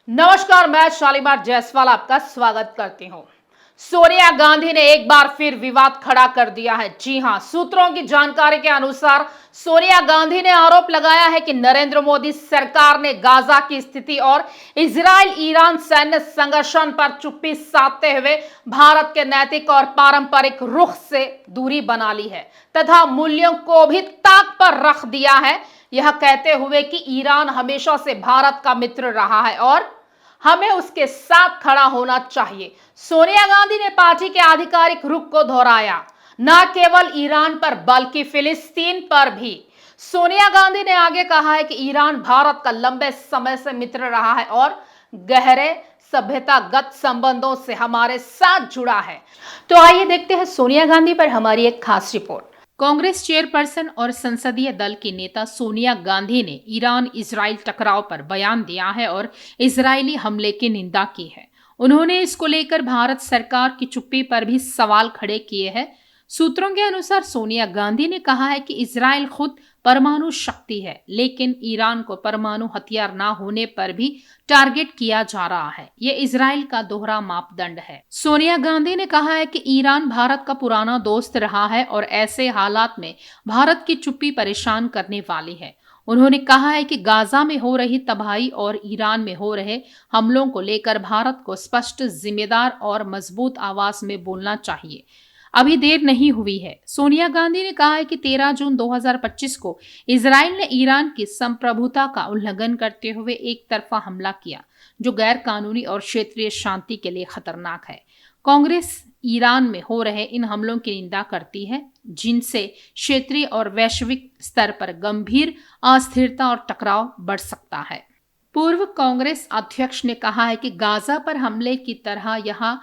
नमस्कार, मैं शालीमार जायसवाल आपका स्वागत करती हूं। सोनिया गांधी ने एक बार फिर विवाद खड़ा कर दिया है। जी हां, सूत्रों की जानकारी के अनुसार सोनिया गांधी ने आरोप लगाया है कि नरेंद्र मोदी सरकार ने गाजा की स्थिति और इजराइल ईरान सैन्य संघर्षण पर चुप्पी साधते हुए भारत के नैतिक और पारंपरिक रुख से दूरी बना ली है तथा मूल्यों को भी ताक पर रख दिया है, यह कहते हुए कि ईरान हमेशा से भारत का मित्र रहा है और हमें उसके साथ खड़ा होना चाहिए। सोनिया गांधी ने पार्टी के आधिकारिक रुख को दोहराया, न केवल ईरान पर बल्कि फिलिस्तीन पर भी। सोनिया गांधी ने आगे कहा है कि ईरान भारत का लंबे समय से मित्र रहा है और गहरे सभ्यतागत संबंधों से हमारे साथ जुड़ा है। तो आइए देखते हैं सोनिया गांधी पर हमारी एक खास रिपोर्ट। कांग्रेस चेयरपर्सन और संसदीय दल की नेता सोनिया गांधी ने ईरान इजराइल टकराव पर बयान दिया है और इजरायली हमले की निंदा की है। उन्होंने इसको लेकर भारत सरकार की चुप्पी पर भी सवाल खड़े किए हैं। सूत्रों के अनुसार सोनिया गांधी ने कहा है कि इजराइल खुद परमाणु शक्ति है, लेकिन ईरान को परमाणु हथियार ना होने पर भी टारगेट किया जा रहा है। ये इजराइल का दोहरा मापदंड है। सोनिया गांधी ने कहा है कि ईरान भारत का पुराना दोस्त रहा है और ऐसे हालात में भारत की चुप्पी परेशान करने वाली है। उन्होंने कहा है कि गाजा में हो रही तबाही और ईरान में हो रहे हमलों को लेकर भारत को स्पष्ट, जिम्मेदार और मजबूत आवाज में बोलना चाहिए। अभी देर नहीं हुई है। सोनिया गांधी ने कहा है कि 13 जून 2025 को इजराइल ने ईरान की संप्रभुता का उल्लंघन करते हुए एक तरफा हमला किया, जो गैर कानूनी और क्षेत्रीय शांति के लिए खतरनाक है। कांग्रेस ईरान में हो रहे इन हमलों की निंदा करती है, जिनसे क्षेत्रीय और वैश्विक स्तर पर गंभीर अस्थिरता और टकराव बढ़ सकता है। पूर्व कांग्रेस अध्यक्ष ने कहा है कि गाजा पर हमले की तरह यहाँ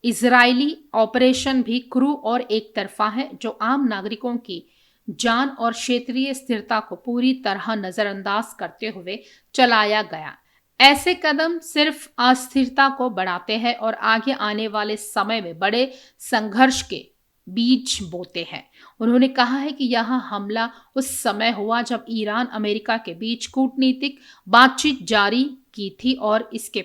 इजरायली ऑपरेशन भी क्रू और एक तरफा है, जो आम नागरिकों की जान और क्षेत्रीय स्थिरता को पूरी तरह नजरअंदाज करते हुए चलाया गया। ऐसे कदम सिर्फ अस्थिरता को बढ़ाते हैं और आगे आने वाले समय में बड़े संघर्ष के बीज बोते हैं। उन्होंने कहा है कि यह हमला उस समय हुआ जब ईरान अमेरिका के बीच कूटनीतिक बातचीत जारी की थी और इसके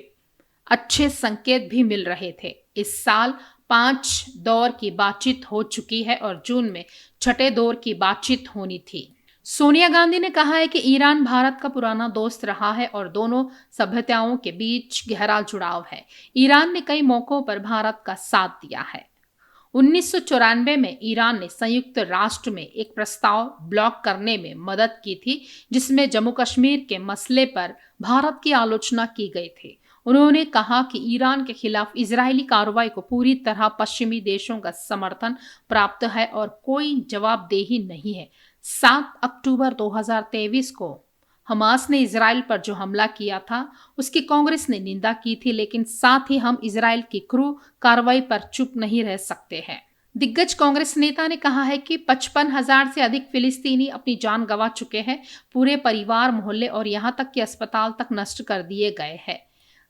अच्छे संकेत भी मिल रहे थे। इस साल 5 दौर की बातचीत हो चुकी है और जून में 6ठे दौर की बातचीत होनी थी। सोनिया गांधी ने कहा है कि ईरान भारत का पुराना दोस्त रहा है और दोनों सभ्यताओं के बीच गहरा जुड़ाव है। ईरान ने कई मौकों पर भारत का साथ दिया है। 1994 में ईरान ने संयुक्त राष्ट्र में एक प्रस्ताव ब्लॉक करने में मदद की थी, जिसमें जम्मू कश्मीर के मसले पर भारत की आलोचना की गई थी। उन्होंने कहा कि ईरान के खिलाफ इजरायली कार्रवाई को पूरी तरह पश्चिमी देशों का समर्थन प्राप्त है और कोई जवाबदेही नहीं है। 7 अक्टूबर 2023 को हमास ने इजराइल पर जो हमला किया था, उसकी कांग्रेस ने निंदा की थी, लेकिन साथ ही हम इजराइल की क्रूर कार्रवाई पर चुप नहीं रह सकते हैं। दिग्गज कांग्रेस नेता ने कहा है कि 55,000 से अधिक फिलिस्तीनी अपनी जान गंवा चुके हैं। पूरे परिवार, मोहल्ले और यहाँ तक कि अस्पताल तक नष्ट कर दिए गए हैं।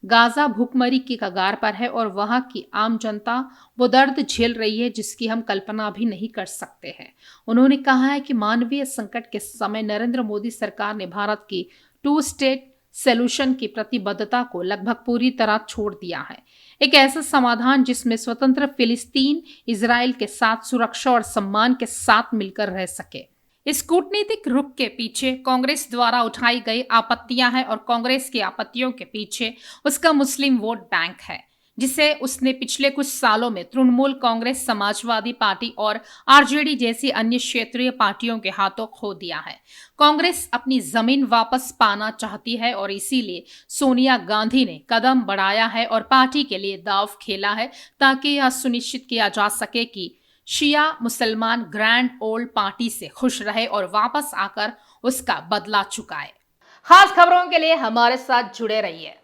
गाजा भूखमरी की कगार पर है और वहां की आम जनता वो दर्द झेल रही है जिसकी हम कल्पना भी नहीं कर सकते हैं। उन्होंने कहा है कि मानवीय संकट के समय नरेंद्र मोदी सरकार ने भारत की 2 स्टेट सॉल्यूशन की प्रतिबद्धता को लगभग पूरी तरह छोड़ दिया है। एक ऐसा समाधान जिसमें स्वतंत्र फिलिस्तीन इजराइल के साथ सुरक्षा और सम्मान के साथ मिलकर रह सके। इस कूटनीतिक रुख के पीछे कांग्रेस द्वारा उठाई गई आपत्तियां हैं और कांग्रेस की आपत्तियों के पीछे उसका मुस्लिम वोट बैंक है, जिसे उसने पिछले कुछ सालों में तृणमूल कांग्रेस, समाजवादी पार्टी और आरजेडी जैसी अन्य क्षेत्रीय पार्टियों के हाथों खो दिया है। कांग्रेस अपनी जमीन वापस पाना चाहती है और इसीलिए सोनिया गांधी ने कदम बढ़ाया है और पार्टी के लिए दांव खेला है, ताकि यह सुनिश्चित किया जा सके कि शिया मुसलमान ग्रैंड ओल्ड पार्टी से खुश रहे और वापस आकर उसका बदला चुकाए। खास खबरों के लिए हमारे साथ जुड़े रहिए।